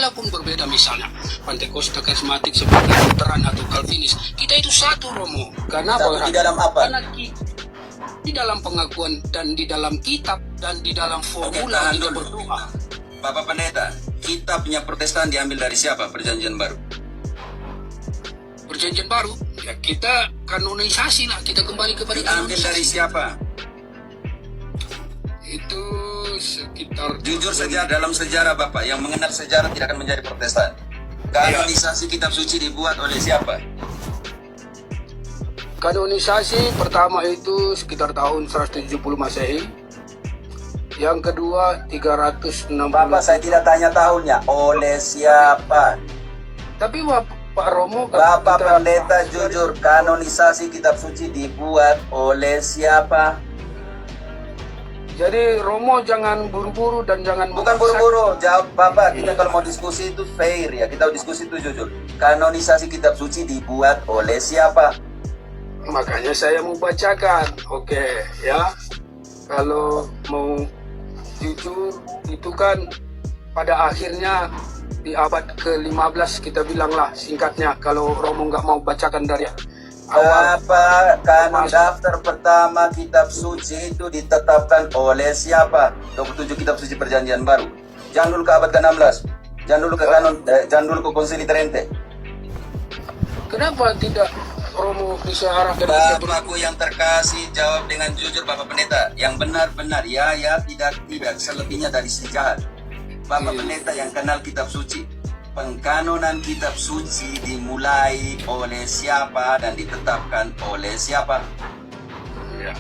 walaupun berbeda misalnya Pentakosta, Karismatik, seperti Lutheran atau Calvinis, kita itu satu, Romo. Karena Satu di dalam apa? Karena di dalam pengakuan dan di dalam kitab dan di dalam formula kita berdoa. Bapak Pendeta, kitabnya Protestan diambil dari siapa? Perjanjian Baru. Perjanjian Baru, ya kita kanonisasi lah, kita kembali kepada Diambil dari siapa? Itu sekitar, Jujur saja, dalam sejarah Bapak yang mengenal sejarah tidak akan menjadi Protestan. Kanonisasi kitab suci dibuat oleh siapa? kanonisasi pertama itu sekitar tahun 170 Masehi. Yang kedua 360. Bapak, saya tidak tanya tahunnya. Oleh siapa? Tapi Pak Romo, Bapak Pendeta jujur, kanonisasi kitab suci dibuat oleh siapa? jadi Romo jangan buru-buru dan jangan Bukan buru-buru, jawab Bapak. Kita kalau mau diskusi itu fair ya, kita diskusi itu jujur. Kanonisasi kitab suci dibuat oleh siapa? Makanya saya mau bacakan. Oke, ya. Kalau mau jujur itu kan pada akhirnya di abad ke-15 kita bilanglah singkatnya, kalau Romo nggak mau bacakan dari awal. Bapak, kanon daftar pertama kitab suci itu ditetapkan oleh siapa? 27 kitab suci perjanjian baru. Jangan dulu ke abad ke-16. Jangan dulu ke kanon, jangan dulu ke Konsili Trente. Kenapa tidak Romo bisa arahkan? Bapakku yang terkasih, jawab dengan jujur Bapak Pendeta. Yang benar-benar, ya, tidak. Selebihnya dari si jahat. Bapak Pendeta yang kenal kitab suci. Pengkanonan kitab suci dimulai oleh siapa dan ditetapkan oleh siapa? Ya.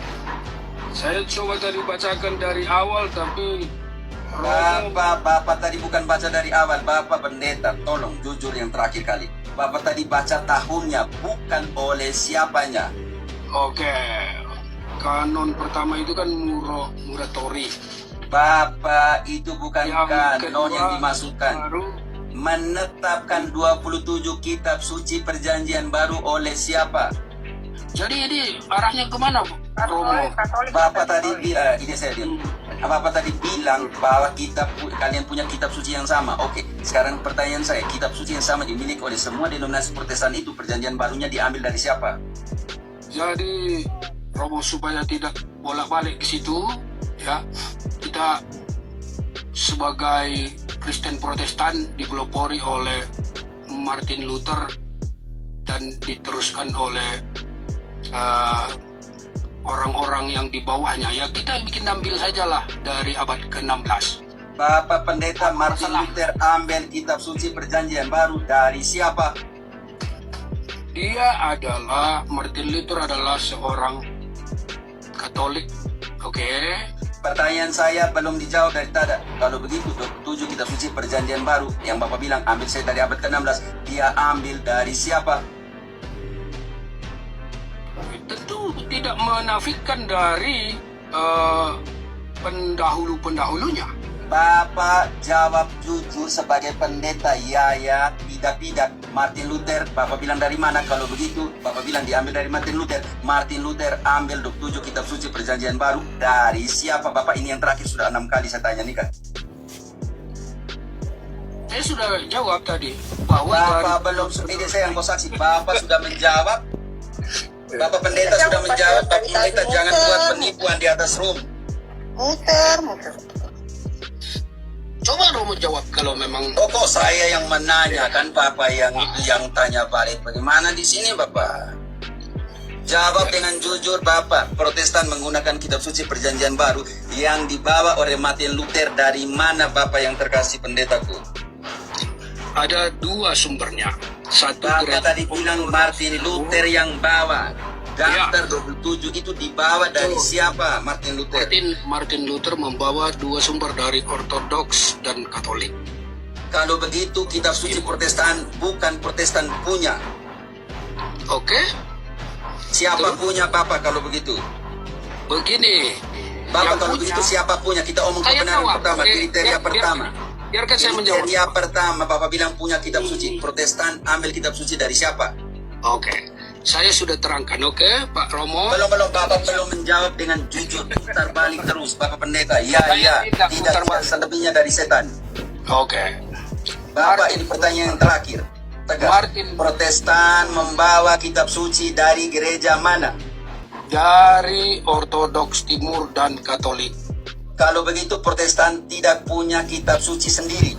Saya coba tadi bacakan dari awal, tapi Romo, Bapak tadi bukan baca dari awal. Bapak Pendeta, tolong jujur yang terakhir kali. Bapak tadi baca tahunnya, bukan oleh siapanya. oke. Kanon pertama itu kan Muratori. Bapak, itu bukan Yang kanon kedua, yang dimasukkan. baru Menetapkan 27 kitab suci perjanjian baru oleh siapa? jadi ini arahnya kemana, Romo? Bapak tadi bilang, ini saya diam. Bapak tadi bilang bahwa kalian punya kitab suci yang sama. Oke, sekarang pertanyaan saya, kitab suci yang sama dimiliki oleh semua denominasi Protestan itu, perjanjian barunya diambil dari siapa? Jadi Romo, supaya tidak bolak-balik ke situ, ya, kita sebagai Kristen Protestan dipelopori oleh Martin Luther dan diteruskan oleh orang-orang yang di bawahnya. Ya kita bikin ambil sajalah dari abad ke-16. Bapak Pendeta, Martin Luther ambil kitab suci perjanjian baru dari siapa? Martin Luther adalah seorang Katolik. Oke. Pertanyaan saya belum dijawab dari tada. Kalau begitu 27 kitab suci perjanjian baru yang Bapak bilang ambil saya dari abad ke-16, dia ambil dari siapa? Tentu tidak menafikan dari pendahulu-pendahulunya. Bapak jawab jujur sebagai pendeta, ya, tidak. Martin Luther, Bapak bilang dari mana? Kalau begitu, Bapak bilang diambil dari Martin Luther. Martin Luther ambil 27 kitab suci perjanjian baru dari siapa? Bapak, ini yang terakhir sudah 6 kali saya tanya nih kan. Saya sudah jawab tadi bahwa Bapak belum, ini saya yang mau saksi. Bapak sudah menjawab. Bapak Pendeta sudah menjawab. Bapak Pendeta jangan buat penipuan di atas room. Muter. coba Romo jawab kalau memang. Oh, kok saya yang menanya kan Bapak yang itu yang tanya balik. Bagaimana di sini Bapak? Jawab dengan jujur Bapak. Protestan menggunakan kitab suci perjanjian baru yang dibawa oleh Martin Luther dari mana Bapak yang terkasih pendetaku? Ada dua sumbernya. Satu Bapak tadi bilang Martin Luther yang bawa. Daftar 27 itu dibawa dari siapa Martin Luther? Martin Luther membawa dua sumber dari Ortodoks dan Katolik. Kalau begitu kitab suci Protestan bukan Protestan punya. Oke? Siapa punya Bapak kalau begitu? Begini. Bapak yang kalau punya- begitu siapa punya? Kita omong Saya kebenaran jawab. pertama, kriteria pertama. Biarkan saya menjawab. Kriteria pertama Bapak bilang punya kitab suci. Protestan ambil kitab suci dari siapa? Oke. Saya sudah terangkan, oke, Pak Romo. Belum Bapak belum menjawab dengan jujur. Putar balik terus Bapak Pendeta. Saya Ya, tidak putar tidak balik. selebihnya dari setan. Oke. Bapak, ini pertanyaan yang terakhir. Tegas. Martin. Protestan membawa kitab suci dari gereja mana? Dari Ortodoks Timur dan Katolik. Kalau begitu Protestan tidak punya kitab suci sendiri.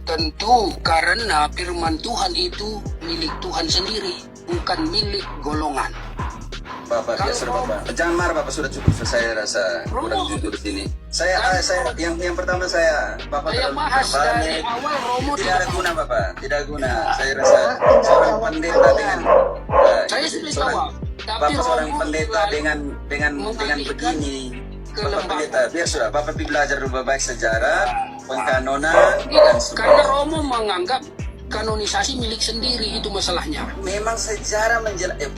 Tentu karena firman Tuhan itu milik Tuhan sendiri, bukan milik golongan. Bapak, Kalau ya sudah Bapak. Jangan marah Bapak, sudah cukup. Saya rasa kurang jujur di sini. Saya yang pertama Bapak Saya terlalu bahas berpahami. dari awal Romo Tidak ada guna Bapak, tidak guna. Saya rasa seorang pendeta dengan Saya sudah jawab. Tapi Bapak seorang Romo pendeta selalu dengan mengalihkan begini. ke Bapak lembaga. pendeta, biar sudah Bapak belajar dulu baik sejarah, pengkanonan Tidak, dan karena semua. Romo menganggap kanonisasi milik sendiri, itu masalahnya. Memang sejarah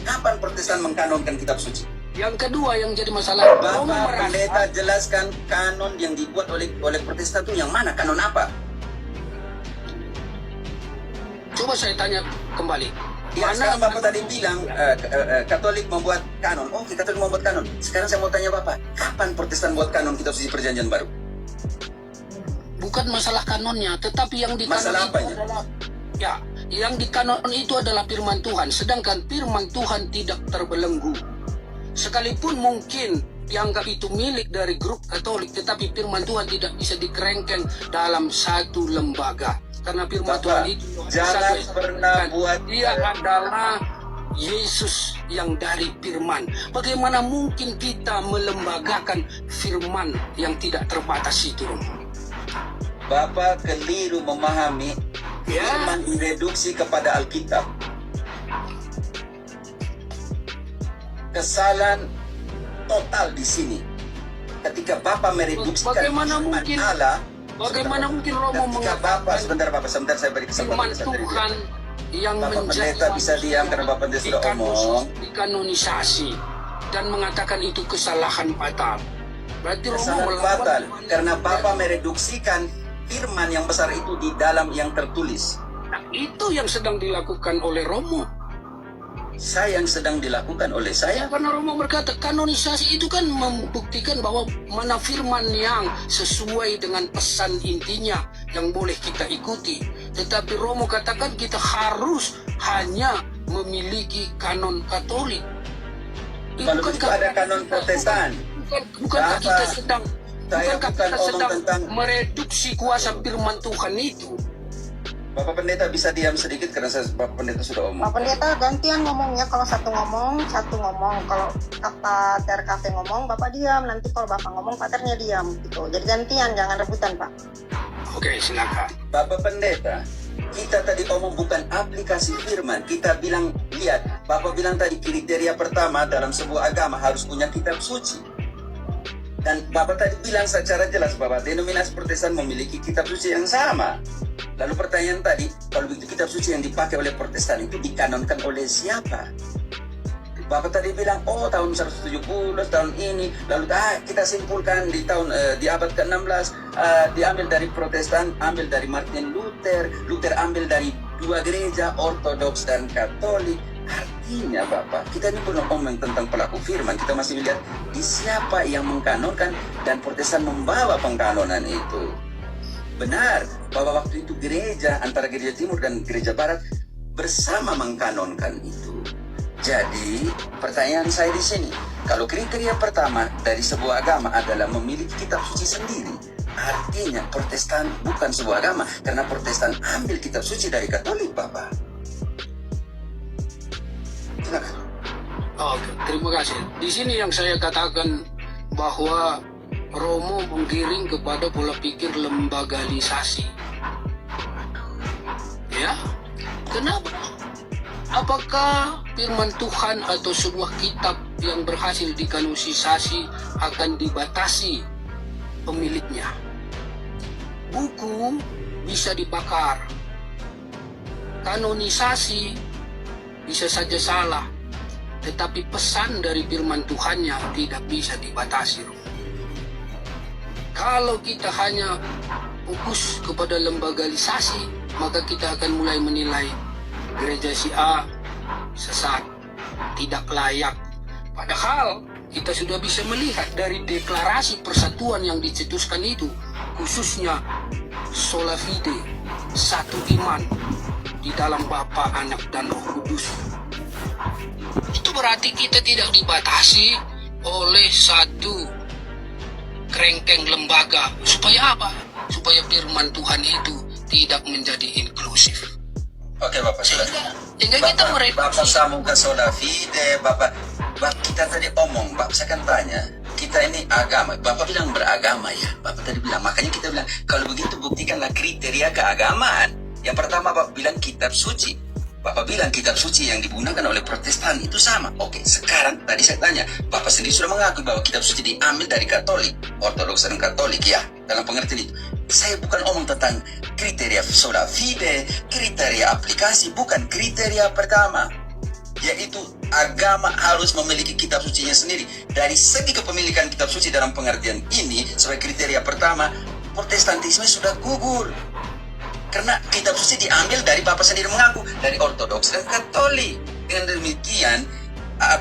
kapan Protestan mengkanonkan kitab suci? Yang kedua yang jadi masalah, Romo Bapak pendeta merasa jelaskan kanon yang dibuat oleh Protestan itu yang mana? Kanon apa? coba saya tanya kembali. Ya, sekarang Bapak tadi bilang Katolik membuat kanon. Oh, Katolik membuat kanon. Sekarang saya mau tanya Bapak, kapan Protestan buat kanon kitab suci Perjanjian Baru? Bukan masalah kanonnya, tetapi yang di Masalah kanon itu apanya? adalah ya, yang di kanon itu adalah firman Tuhan, sedangkan firman Tuhan tidak terbelenggu. Sekalipun mungkin dianggap itu milik dari grup Katolik, tetapi firman Tuhan tidak bisa dikerengkeng dalam satu lembaga. Karena firman Bapak, Tuhan itu jangan satu- pernah dan buat dia adalah Yesus yang dari firman. Bagaimana mungkin kita melembagakan firman yang tidak terbatas itu? Bapak keliru memahami Ya. firman direduksi kepada Alkitab. Kesalahan total di sini. Ketika Bapak mereduksikan Bagaimana firman mungkin- Allah, Bagaimana mungkin Romo ketika mengatakan Bapak sebentar saya beri firman kesempatan. Tuhan yang Bapak menjadi pendeta bisa diam karena Bapak pendeta sudah omong. dikanonisasi dan mengatakan itu kesalahan fatal. Berarti Romo Kesalahan melakukan fatal firman karena yang Bapak mereduksikan firman yang besar itu di dalam yang tertulis. Nah, itu yang sedang dilakukan oleh Romo. Saya yang sedang dilakukan oleh saya. Karena Romo berkata kanonisasi itu kan membuktikan bahwa mana firman yang sesuai dengan pesan intinya yang boleh kita ikuti. Tetapi Romo katakan kita harus hanya memiliki kanon Katolik. Kalau begitu ada kanon Protestan. Bukankah Bapak, kita sedang saya bukankah bukan kita omong sedang tentang- mereduksi kuasa firman Tuhan itu? Bapak pendeta bisa diam sedikit karena Bapak pendeta sudah omong. Pak Pendeta gantian ngomongnya, kalau satu ngomong. Kalau Pak Ter Cafe ngomong, Bapak diam. Nanti kalau Bapak ngomong, Pak Ternya diam. Gitu. Jadi gantian, jangan rebutan, Pak. Oke, silakan. Bapak pendeta, kita tadi omong bukan aplikasi firman. Kita bilang, lihat, Bapak bilang tadi kriteria pertama dalam sebuah agama harus punya kitab suci. Dan Bapak tadi bilang secara jelas bahwa denominasi Protestan memiliki kitab suci yang sama. Lalu pertanyaan tadi, kalau begitu kitab suci yang dipakai oleh Protestan itu dikanonkan oleh siapa? Bapak tadi bilang, oh tahun 170, tahun ini. Lalu kita simpulkan di abad ke-16, diambil dari Protestan, ambil dari Martin Luther. Luther ambil dari dua gereja, Ortodoks dan Katolik. Artinya Bapak, kita ini belum ngomong tentang pelaku firman. Kita masih melihat di siapa yang mengkanonkan dan Protestan membawa pengkanonan itu. Benar bahwa waktu itu gereja antara gereja timur dan gereja barat bersama mengkanonkan itu. Jadi pertanyaan saya di sini, kalau kriteria pertama dari sebuah agama adalah memiliki kitab suci sendiri, artinya Protestan bukan sebuah agama karena Protestan ambil kitab suci dari Katolik, Bapak. Silakan. Oke, terima kasih. Di sini yang saya katakan bahwa Romo menggiring kepada pola pikir lembagalisasi. Ya, kenapa? Apakah firman Tuhan atau sebuah kitab yang berhasil dikanonisasi akan dibatasi pemiliknya? Buku bisa dibakar. Kanonisasi bisa saja salah, tetapi pesan dari firman Tuhannya tidak bisa dibatasi. Kalau kita hanya fokus kepada lembagalisasi, maka kita akan mulai menilai gereja si A sesat, tidak layak. Padahal kita sudah bisa melihat dari deklarasi persatuan yang dicetuskan itu, khususnya sola fide, satu iman di dalam Bapa, Anak, dan Roh Kudus. Itu berarti kita tidak dibatasi oleh satu kerangkeng lembaga. Supaya apa? Supaya firman Tuhan itu tidak menjadi inklusif. Oke Bapak, sudah. Sehingga kita Bapak sambung ke sola fide, Bapak kita tadi omong, Bapak saya kan tanya, kita ini agama, Bapak bilang beragama ya, Bapak tadi bilang, makanya kita bilang, kalau begitu buktikanlah kriteria keagamaan. Yang pertama Bapak bilang kitab suci, Bapak bilang kitab suci yang digunakan oleh Protestan itu sama. Oke, sekarang tadi saya tanya, Bapak sendiri sudah mengakui bahwa kitab suci diambil dari Katolik, Ortodoks dan Katolik ya, dalam pengertian itu. Saya bukan omong tentang kriteria sola fide, kriteria aplikasi, bukan kriteria pertama, yaitu agama harus memiliki kitab sucinya sendiri. Dari segi kepemilikan kitab suci dalam pengertian ini, sebagai kriteria pertama, Protestantisme sudah gugur. Karena kitab suci diambil dari Bapak sendiri mengaku, dari Ortodoks dan Katolik. Dengan demikian,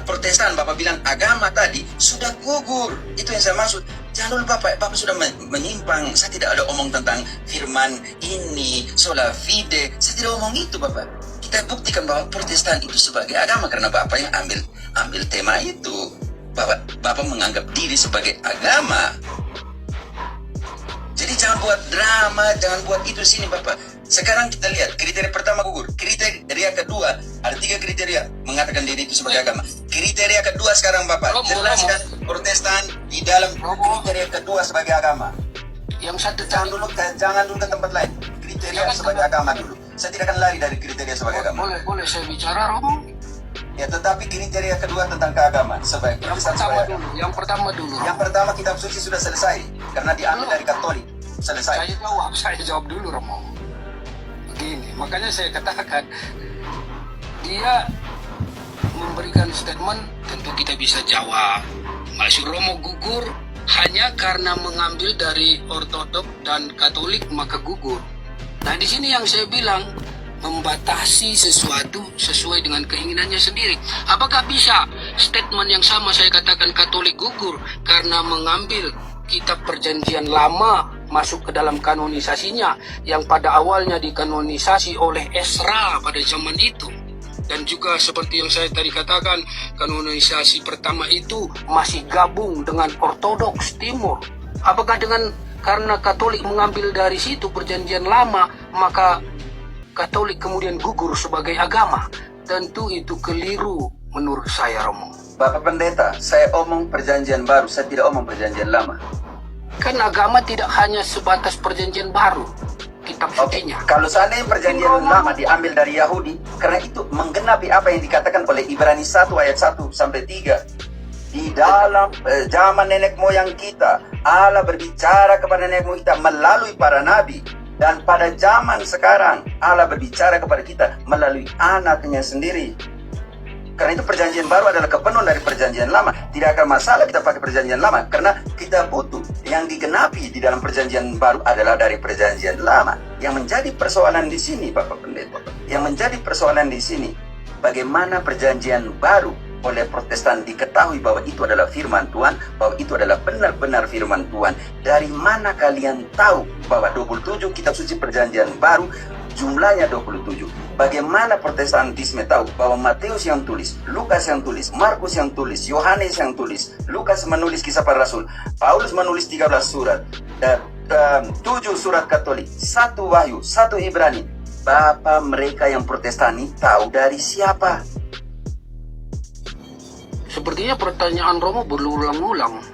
Protestan, Bapak bilang agama tadi, sudah gugur. Itu yang saya maksud. Jangan dulu Bapak sudah menyimpang. Saya tidak ada omong tentang firman ini, sola fide. Saya tidak omong itu Bapak. Kita buktikan bahwa Protestan itu sebagai agama karena Bapak yang ambil tema itu. Bapak menganggap diri sebagai agama. Jadi jangan buat drama, jangan buat itu sini Bapak. Sekarang kita lihat kriteria pertama gugur. Kriteria kedua, ada 3 kriteria mengatakan diri itu sebagai agama. Kriteria kedua sekarang Bapak, jelaskan Protestan di dalam kriteria kedua sebagai agama. Yang satu Jangan dulu ke tempat lain. Kriteria sebagai agama dulu. Saya tidak akan lari dari kriteria sebagai agama. Boleh saya bicara, Romo? Ya, tetapi kriteria kedua tentang keagamaan sebagai Protestan sebagai agama. Yang pertama dulu. Yang pertama kitab suci sudah selesai karena diambil dari Katolik. Selesai. Saya jawab dulu, Romo. Begini, makanya saya katakan dia memberikan statement, tentu kita bisa jawab. Maksud Romo gugur hanya karena mengambil dari Ortodoks dan Katolik maka gugur. Nah di sini yang saya bilang membatasi sesuatu sesuai dengan keinginannya sendiri. Apakah bisa statement yang sama saya katakan Katolik gugur karena mengambil kitab Perjanjian Lama masuk ke dalam kanonisasinya yang pada awalnya dikanonisasi oleh Ezra pada zaman itu, dan juga seperti yang saya tadi katakan kanonisasi pertama itu masih gabung dengan Ortodoks Timur. Apakah karena Katolik mengambil dari situ Perjanjian Lama maka Katolik kemudian gugur sebagai agama? Tentu itu keliru menurut saya, Romo. Bapak Pendeta, saya omong Perjanjian Baru, saya tidak omong Perjanjian Lama. Kan agama tidak hanya sebatas Perjanjian Baru, kitab sucinya. Kalau seandainya Perjanjian Lama diambil dari Yahudi, karena itu menggenapi apa yang dikatakan oleh Ibrani 1 ayat 1 sampai 3. Di dalam zaman nenek moyang kita, Allah berbicara kepada nenek moyang kita melalui para nabi. Dan pada zaman sekarang, Allah berbicara kepada kita melalui anaknya sendiri. Karena itu Perjanjian Baru adalah kepenuhan dari Perjanjian Lama. Tidak akan masalah kita pakai Perjanjian Lama, karena kita butuh yang digenapi di dalam Perjanjian Baru adalah dari Perjanjian Lama. Yang menjadi persoalan di sini, Bapak Pendeta, yang menjadi persoalan di sini, bagaimana Perjanjian Baru oleh Protestan diketahui bahwa itu adalah firman Tuhan, bahwa itu adalah benar-benar firman Tuhan. Dari mana kalian tahu bahwa 27 kitab suci Perjanjian Baru jumlahnya 27? Bagaimana Protestantisme tahu bahwa Matius yang tulis, Lukas yang tulis, Markus yang tulis, Yohanes yang tulis, Lukas menulis kisah para rasul, Paulus menulis 13 surat, dan 7 surat Katolik, 1 Wahyu, 1 Ibrani. Bapak mereka yang Protestani tahu dari siapa? Sepertinya pertanyaan Romo berulang-ulang.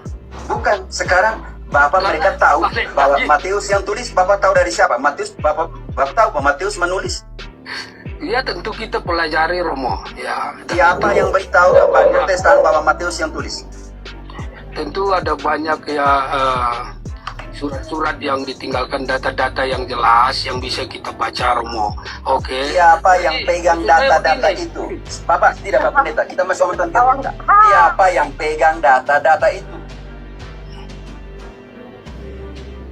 Bukan, sekarang Bapak mereka tahu bahwa Matius yang tulis, Bapak tahu dari siapa? Bapak tahu bahwa Matius menulis. Ya tentu kita pelajari, Romo. Ya. Siapa yang beritahu Bapak Protestan bahwa Matius yang tulis? Tentu ada banyak ya surat-surat yang ditinggalkan data-data yang jelas yang bisa kita baca, Romo. Oke. Siapa yang pegang data-data itu? Bapak tidak, Bapak Pendeta. Kita masih ngomong tentang siapa yang pegang data-data itu?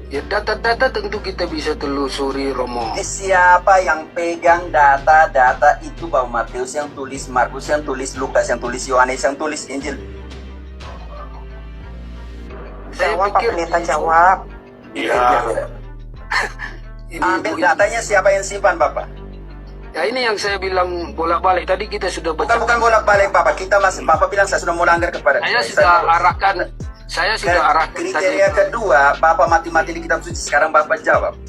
Ya data-data tentu kita bisa telusuri, Romo. Siapa yang pegang data-data itu bahwa Matius yang tulis, Markus yang tulis, Lukas yang tulis, Yohanes yang tulis Injil? Jawab, Pak Pendeta, jawab. Ya. Ini Ambil ini. datanya, siapa yang simpan Bapak? Ya ini yang saya bilang bolak-balik tadi kita sudah baca. Bukan bolak-balik Bapak. Kita masih, Bapak bilang saya sudah melanggar kepada Saya sudah arahkan. Saya sudah arahkan kriteria tadi. kedua, Bapak mati-mati di kitab suci. Sekarang Bapak jawab.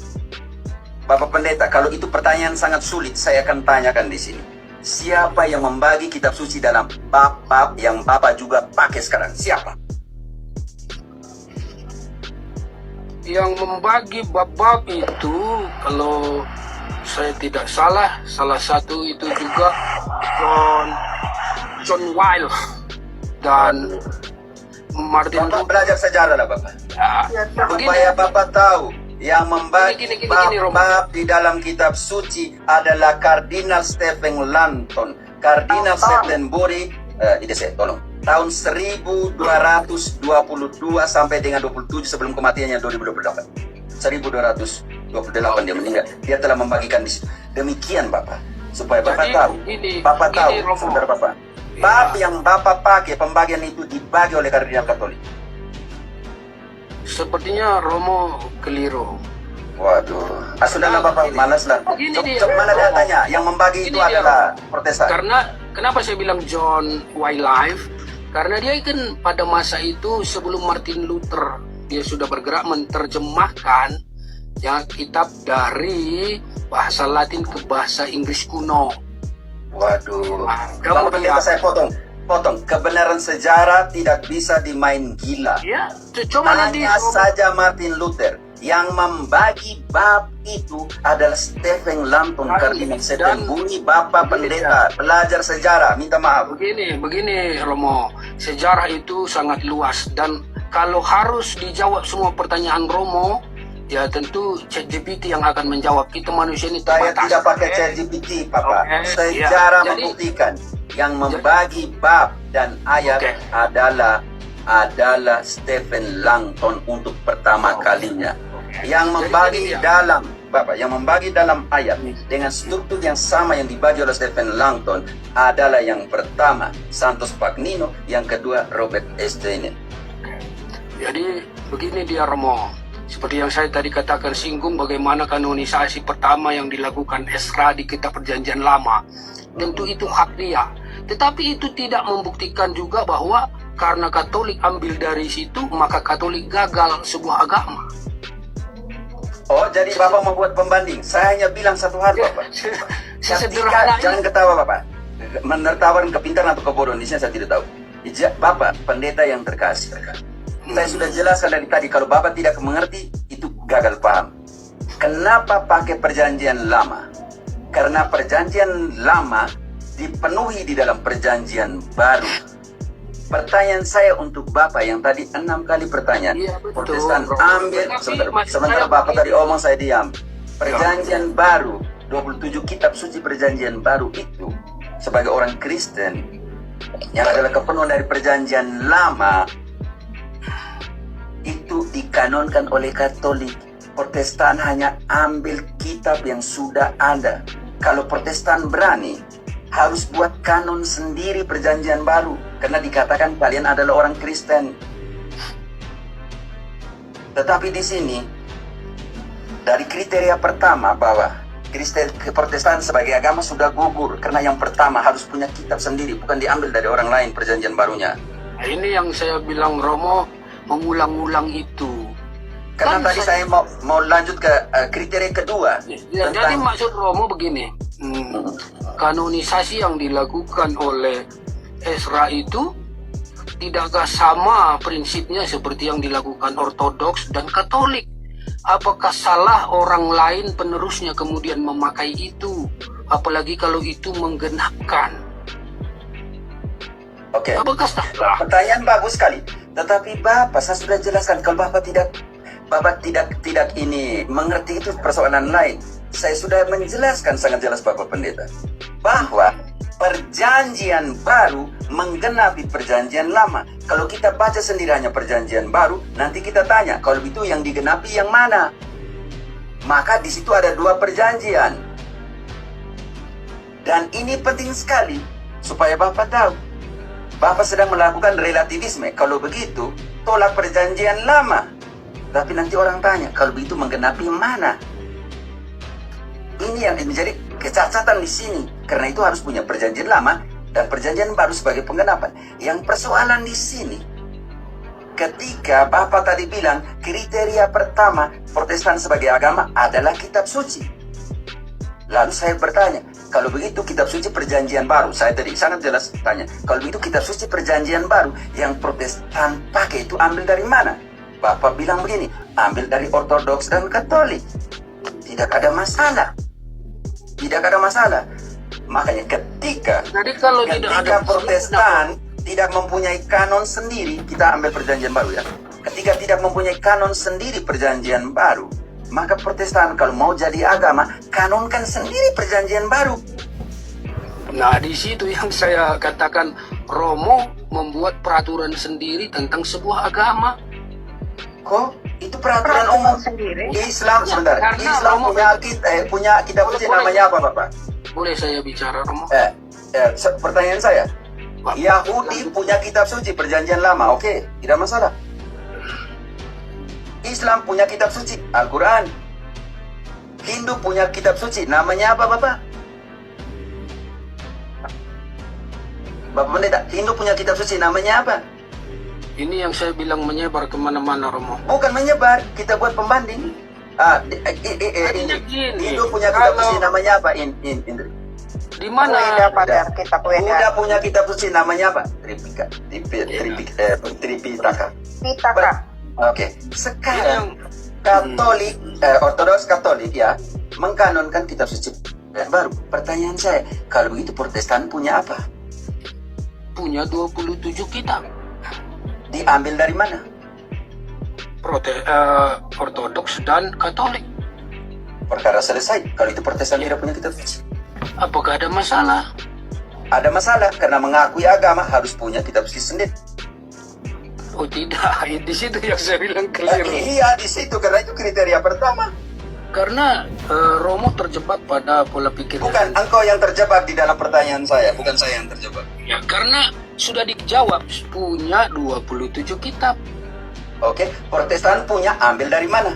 Bapak Pendeta, kalau itu pertanyaan sangat sulit, saya akan tanyakan di sini. Siapa yang membagi kitab suci dalam bab-bab yang Bapak juga pakai sekarang? Siapa? Yang membagi bab-bab itu, kalau saya tidak salah, salah satu itu juga John Wilde dan Martin Bapak Luther. belajar sejarah lah Bapak. Ya, Supaya Bapak tahu, yang membagi Gini, Romo. bab-bab di dalam kitab suci adalah Kardinal Stephen Langton, Kardinal Swedenborg, ini saya tolong, tahun 1222 sampai dengan 27 sebelum kematiannya 2028. 1228 dia meninggal. Dia telah membagikan di situ. Demikian Bapak, supaya Bapak Jadi, tahu, Bapak tahu, Romo. saudara Bapak. Ya. Bab yang Bapak pakai pembagian itu dibagi oleh Kardinal Katolik. Sepertinya Romo keliru. Waduh, sudahlah Bapak, malaslah. Begini dia. Cok, mana datanya? Yang membagi itu Ini dia, adalah Protestan. Karena kenapa saya bilang John Wycliffe? Karena dia kan pada masa itu sebelum Martin Luther dia sudah bergerak menerjemahkan ya kitab dari bahasa Latin ke bahasa Inggris kuno. Waduh, Kamu Bapak Pendeta, saya potong. Kebenaran sejarah tidak bisa dimain gila. Ya, coba nanti Hanya saja Martin Luther yang membagi bab itu adalah Stephen Langton, Kardinal Swedenborg. Bapak Pendeta, belajar sejarah, minta maaf. begini Romo, sejarah itu sangat luas dan kalau harus dijawab semua pertanyaan Romo, ya tentu ChatGPT yang akan menjawab. Kita manusia ini Saya terbatas. tidak pakai ChatGPT, Papa. Oke, Sejarah ya. Jadi- membuktikan yang membagi bab dan ayat Oke. adalah Stephen Langton untuk pertama kalinya. Yang Jadi membagi ini dia. dalam Bapak, yang membagi dalam ayat dengan struktur yang sama yang dibagi oleh Stephen Langton adalah yang pertama Santos Pagnino, yang kedua Robert Steiner. Jadi begini dia Romo, seperti yang saya tadi katakan singgung bagaimana kanonisasi pertama yang dilakukan Ezra di Kitab Perjanjian Lama. Tentu itu hak dia. Tetapi itu tidak membuktikan juga bahwa karena Katolik ambil dari situ maka Katolik gagal sebuah agama. Oh, jadi Bapak membuat pembanding. Saya hanya bilang satu hal, Bapak. Sesederhana Jangan ketawa, Bapak. Menertawakan kepintaran atau kebodohan, di sini saya tidak tahu. Bapak, pendeta yang terkasih. Saya sudah jelaskan dari tadi, kalau Bapak tidak mengerti, itu gagal paham. Kenapa pakai perjanjian lama? Karena perjanjian lama dipenuhi di dalam perjanjian baru. Pertanyaan saya untuk Bapak yang tadi 6 kali pertanyaan. Iya, betul, Protestan Bro. ambil, Tapi maksud sebentar saya Bapak begini. tadi omong saya diam. Perjanjian baru, 27 kitab suci perjanjian baru itu, sebagai orang Kristen, yang adalah kepenuhan dari perjanjian lama, itu dikanonkan oleh Katolik. Protestan hanya ambil kitab yang sudah ada. Kalau Protestan berani, harus buat kanon sendiri perjanjian baru, karena dikatakan kalian adalah orang Kristen. Tetapi di sini dari kriteria pertama bahwa Kristen ke Protestan sebagai agama sudah gugur, karena yang pertama harus punya kitab sendiri, bukan diambil dari orang lain perjanjian barunya. Nah, ini yang saya bilang Romo mengulang-ulang itu. Karena Kan tadi saya mau lanjut ke kriteria kedua. Ya, jadi maksud Romo begini, kanonisasi yang dilakukan oleh Ezra itu tidakkah sama prinsipnya seperti yang dilakukan Ortodoks dan Katolik? Apakah salah orang lain penerusnya kemudian memakai itu? Apalagi kalau itu menggenapkan. Oke. Apakah salah? Pertanyaan bagus sekali. Tetapi Bapak, saya sudah jelaskan kalau Bapak tidak ini mengerti, itu persoalan lain. Saya sudah menjelaskan sangat jelas Bapak Pendeta bahwa perjanjian baru menggenapi perjanjian lama. Kalau kita baca sendiri hanya perjanjian baru, nanti kita tanya, kalau itu yang digenapi yang mana? Maka di situ ada 2 perjanjian. Dan ini penting sekali supaya Bapak tahu. Bapak sedang melakukan relativisme. Kalau begitu, tolak perjanjian lama. Tapi nanti orang tanya, kalau begitu menggenapi yang mana? ini yang menjadi kecacatan di sini. Karena itu harus punya perjanjian lama dan perjanjian baru sebagai penggenapan. Yang persoalan di sini, ketika Bapak tadi bilang kriteria pertama Protestan sebagai agama adalah kitab suci. Lalu saya bertanya, kalau begitu kitab suci perjanjian baru, saya tadi sangat jelas tanya, kalau begitu kitab suci perjanjian baru yang Protestan pakai itu ambil dari mana? Bapak bilang begini, ambil dari Ortodoks dan Katolik. Tidak ada masalah. Tidak ada masalah. Makanya ketika Jadi kalau tidak ada Protestan tidak mempunyai kanon sendiri, kita ambil perjanjian baru ya. Ketika tidak mempunyai kanon sendiri perjanjian baru, maka Protestan kalau mau jadi agama, kanonkan sendiri perjanjian baru. Nah, di situ yang saya katakan Romo membuat peraturan sendiri tentang sebuah agama. Kok? Itu peraturan umum sendiri. Islam sebentar. Karena Islam Romo- punya kitab suci namanya apa, Bapak? Boleh saya bicara, Romo? Pertanyaan saya. Pak. Yahudi punya kitab suci perjanjian lama, oke, tidak masalah. Islam punya kitab suci Al-Quran. Hindu punya kitab suci, namanya apa, Bapak? Bapak Pendeta, Hindu punya kitab suci, namanya apa? Ini yang saya bilang menyebar kemana-mana, Romo. Bukan menyebar, kita buat pembanding. Hindu punya kitab suci, namanya apa? Indri. Di mana? Weda, Pater, kitab Buddha Weda. punya kitab suci, namanya apa? Tripitaka. Pitaka. Oke, sekarang Yang Katolik, Ortodoks Katolik ya, mengkanonkan kitab suci baru. Pertanyaan saya, kalau begitu Protestan punya apa? punya 27 kitab. Diambil dari mana? Ortodoks dan Katolik. Perkara selesai. Kalau itu Protestan tidak punya kitab suci. Apakah ada masalah? Ada masalah karena mengakui agama harus punya kitab suci sendiri. Oh tidak, di situ yang saya bilang keliru. Iya, di situ karena itu kriteria pertama. Karena Romo terjebak pada pola pikir. Bukan engkau yang terjebak di dalam pertanyaan saya, bukan saya yang terjebak. Ya, karena sudah dijawab punya 27 kitab Oke, Protestan punya ambil dari mana?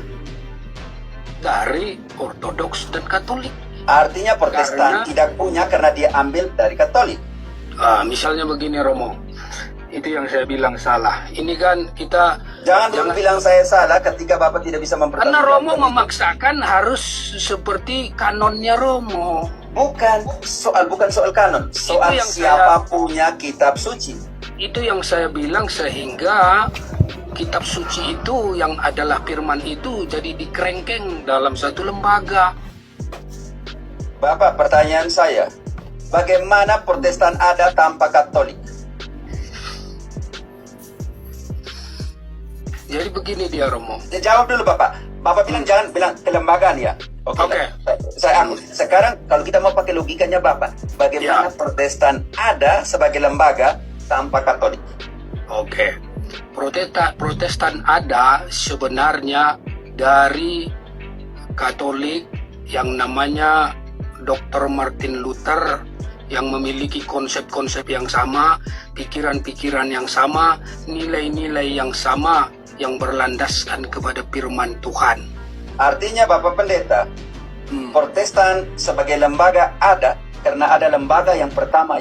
dari Ortodoks dan Katolik. Artinya Protestan Karena- tidak punya karena dia ambil dari Katolik. Misalnya begini, Romo. Itu yang saya bilang salah. Ini kan kita Jangan dulu bilang saya salah ketika Bapak tidak bisa karena mempertanggungjawabkan Romo itu. memaksakan harus seperti kanonnya Romo. Bukan soal kanon, soal yang siapa saya- punya kitab suci. Itu yang saya bilang sehingga kitab suci itu yang adalah firman itu jadi dikerengkeng dalam satu lembaga. Bapak, pertanyaan saya, bagaimana Protestan ada tanpa Katolik? Jadi begini dia, Romo. Ya, jawab dulu Bapak. Bapak bilang jangan bilang kelembagaan ya. Oke. Saya aku. Sekarang kalau kita mau pakai logikanya Bapak, bagaimana Ya. Protestan ada sebagai lembaga tanpa Katolik? Oke. Protestan ada sebenarnya dari Katolik yang namanya Dr. Martin Luther yang memiliki konsep-konsep yang sama, pikiran-pikiran yang sama, nilai-nilai yang sama yang berlandaskan kepada firman Tuhan. Artinya Bapak Pendeta, Hmm. Protestan sebagai lembaga ada karena ada lembaga yang pertama